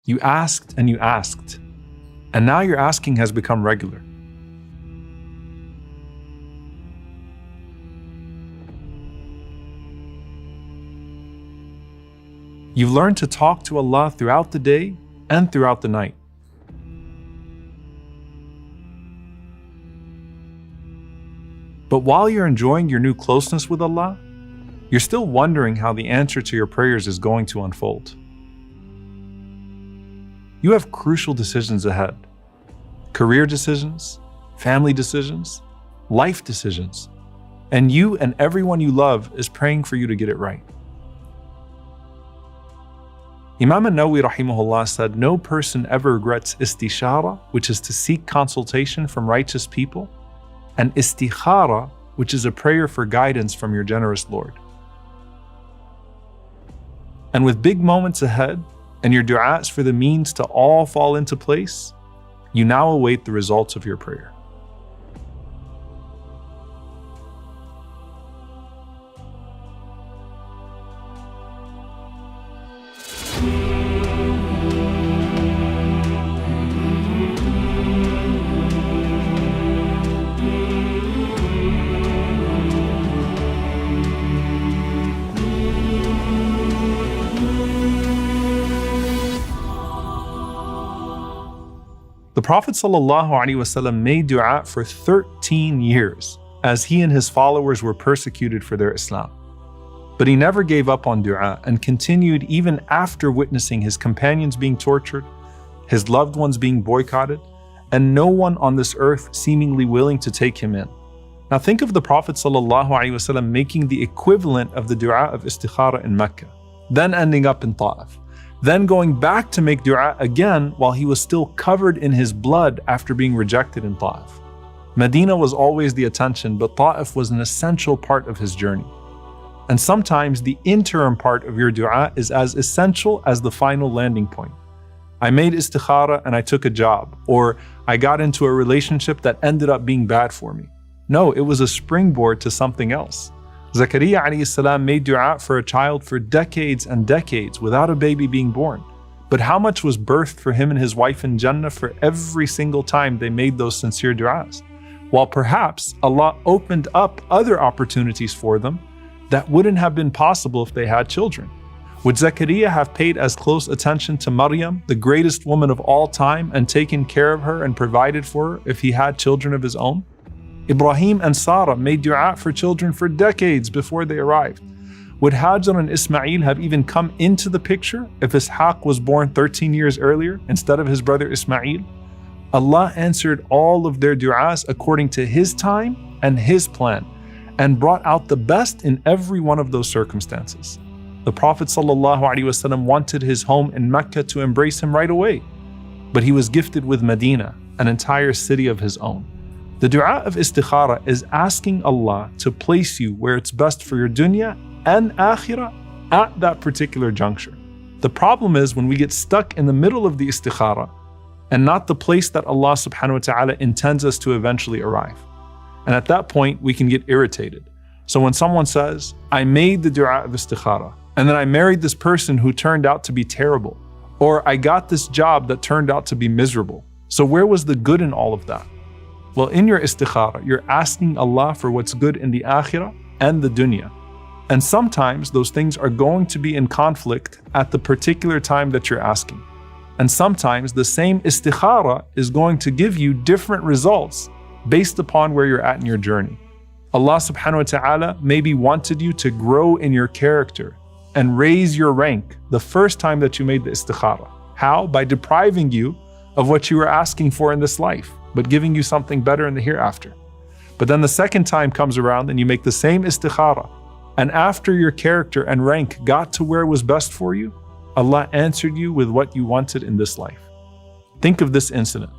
You asked and you asked, and now your asking has become regular. You've learned to talk to Allah throughout the day and throughout the night. But while you're enjoying your new closeness with Allah, you're still wondering how the answer to your prayers is going to unfold. You have crucial decisions ahead. Career decisions, family decisions, life decisions. And you and everyone you love is praying for you to get it right. Imam an-Nawawi rahimahullah said, no person ever regrets istishara, which is to seek consultation from righteous people, and istikhara, which is a prayer for guidance from your generous Lord. And with big moments ahead, and your du'as for the means to all fall into place, you now await the results of your prayer. The Prophet ﷺ made dua for 13 years as he and his followers were persecuted for their Islam. But he never gave up on dua and continued even after witnessing his companions being tortured, his loved ones being boycotted, and no one on this earth seemingly willing to take him in. Now think of the Prophet ﷺ making the equivalent of the dua of istikhara in Mecca, then ending up in Ta'if, then going back to make dua again while he was still covered in his blood after being rejected in Ta'if. Medina was always the attention, but Ta'if was an essential part of his journey. And sometimes the interim part of your dua is as essential as the final landing point. I made istikhara and I took a job, or I got into a relationship that ended up being bad for me. No, it was a springboard to something else. Zakaria alayhi salam made dua for a child for decades and decades without a baby being born. But how much was birthed for him and his wife in Jannah for every single time they made those sincere duas? While perhaps Allah opened up other opportunities for them that wouldn't have been possible if they had children. Would Zakaria have paid as close attention to Maryam, the greatest woman of all time, and taken care of her and provided for her if he had children of his own? Ibrahim and Sarah made dua for children for decades before they arrived. Would Hajar and Ismail have even come into the picture if Ishaq was born 13 years earlier instead of his brother Ismail? Allah answered all of their duas according to His time and His plan, and brought out the best in every one of those circumstances. The Prophet ﷺ wanted his home in Mecca to embrace him right away, but he was gifted with Medina, an entire city of his own. The dua of istikhara is asking Allah to place you where it's best for your dunya and akhirah at that particular juncture. The problem is when we get stuck in the middle of the istikhara and not the place that Allah subhanahu wa ta'ala intends us to eventually arrive. And at that point, we can get irritated. So when someone says, I made the dua of istikhara, and then I married this person who turned out to be terrible, or I got this job that turned out to be miserable. So where was the good in all of that? Well, in your istikhara, you're asking Allah for what's good in the akhirah and the dunya. And sometimes those things are going to be in conflict at the particular time that you're asking. And sometimes the same istikhara is going to give you different results based upon where you're at in your journey. Allah subhanahu wa ta'ala maybe wanted you to grow in your character and raise your rank the first time that you made the istikhara. How? By depriving you of what you were asking for in this life, but giving you something better in the hereafter. But then the second time comes around and you make the same istikhara, and after your character and rank got to where it was best for you, Allah answered you with what you wanted in this life. Think of this incident.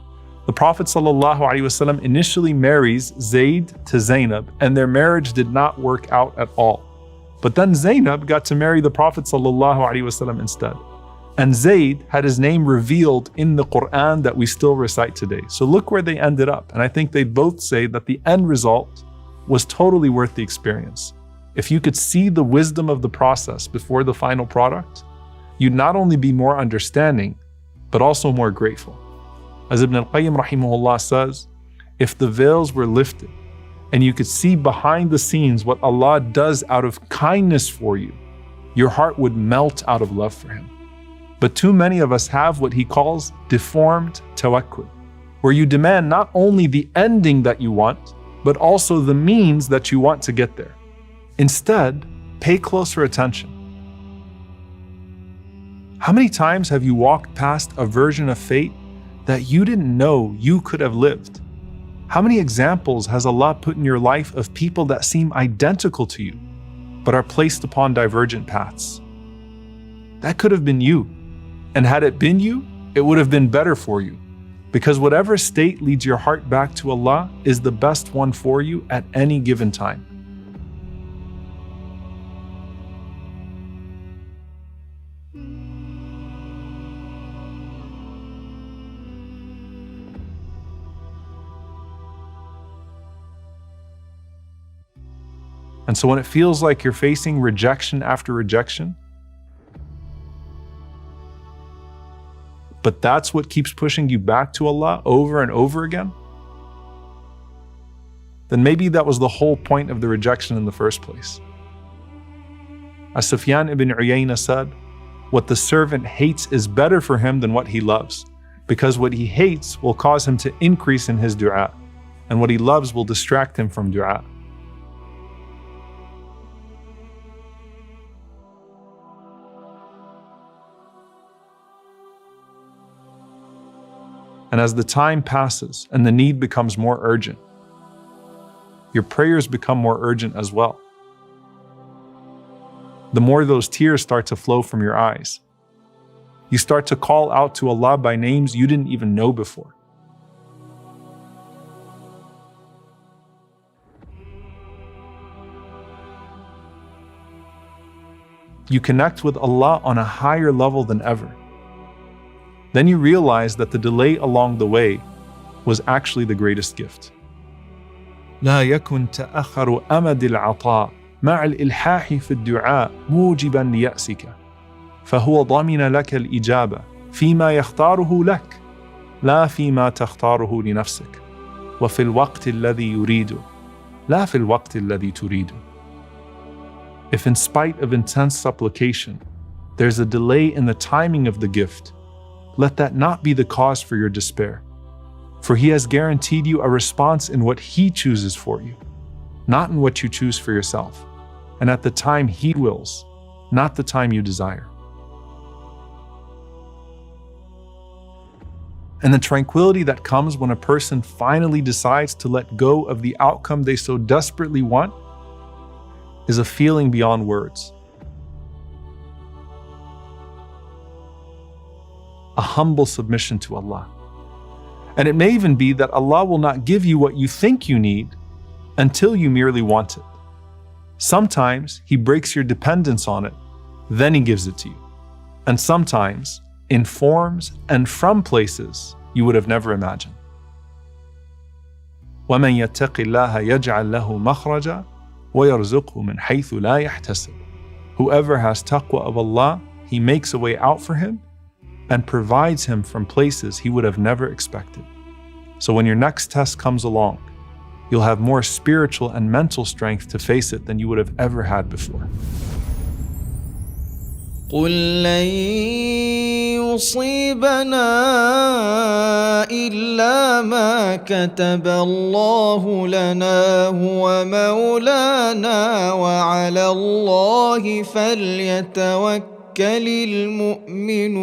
The Prophet ﷺ initially marries Zayd to Zainab, and their marriage did not work out at all. But then Zainab got to marry the Prophet ﷺ instead. And Zayd had his name revealed in the Quran that we still recite today. So look where they ended up. And I think they both say that the end result was totally worth the experience. If you could see the wisdom of the process before the final product, you'd not only be more understanding, but also more grateful. As Ibn al-Qayyim rahimahullah says, if the veils were lifted and you could see behind the scenes what Allah does out of kindness for you, your heart would melt out of love for Him. But too many of us have what he calls deformed tawakkul, where you demand not only the ending that you want, but also the means that you want to get there. Instead, pay closer attention. How many times have you walked past a version of fate that you didn't know you could have lived? How many examples has Allah put in your life of people that seem identical to you, but are placed upon divergent paths? That could have been you. And had it been you, it would have been better for you. Because whatever state leads your heart back to Allah is the best one for you at any given time. And so when it feels like you're facing rejection after rejection, but that's what keeps pushing you back to Allah over and over again, then maybe that was the whole point of the rejection in the first place. As Sufyan ibn Uyayna said, what the servant hates is better for him than what he loves, because what he hates will cause him to increase in his dua, and what he loves will distract him from dua. And as the time passes and the need becomes more urgent, your prayers become more urgent as well. The more those tears start to flow from your eyes, you start to call out to Allah by names you didn't even know before. You connect with Allah on a higher level than ever. Then you realize that the delay along the way was actually the greatest gift. لا يكن تأخر أمد العطاء مع الإلحاح في الدعاء موجبا ليأسك فهو ضمن لك الإجابة فيما يختاره لك لا فيما تختاره لنفسك وفي الوقت الذي يريده لا في الوقت الذي تريده. If in spite of intense supplication, there's a delay in the timing of the gift, let that not be the cause for your despair. For He has guaranteed you a response in what He chooses for you, not in what you choose for yourself, and at the time He wills, not the time you desire. And the tranquility that comes when a person finally decides to let go of the outcome they so desperately want is a feeling beyond words. A humble submission to Allah. And it may even be that Allah will not give you what you think you need until you merely want it. Sometimes He breaks your dependence on it, then He gives it to you. And sometimes in forms and from places you would have never imagined. وَمَنْ يَتَّقِ اللَّهَ يَجْعَلْ لَهُ مَخْرَجًا وَيَرْزُقْهُ مِنْ حَيْثُ لَا يَحْتَسِبُ. Whoever has taqwa of Allah, He makes a way out for him and provides him from places he would have never expected. So when your next test comes along, you'll have more spiritual and mental strength to face it than you would have ever had before. قل لن يصيبنا إلا ما كتب الله لنا هو مولانا وعلى الله فليتوكل المؤمنون.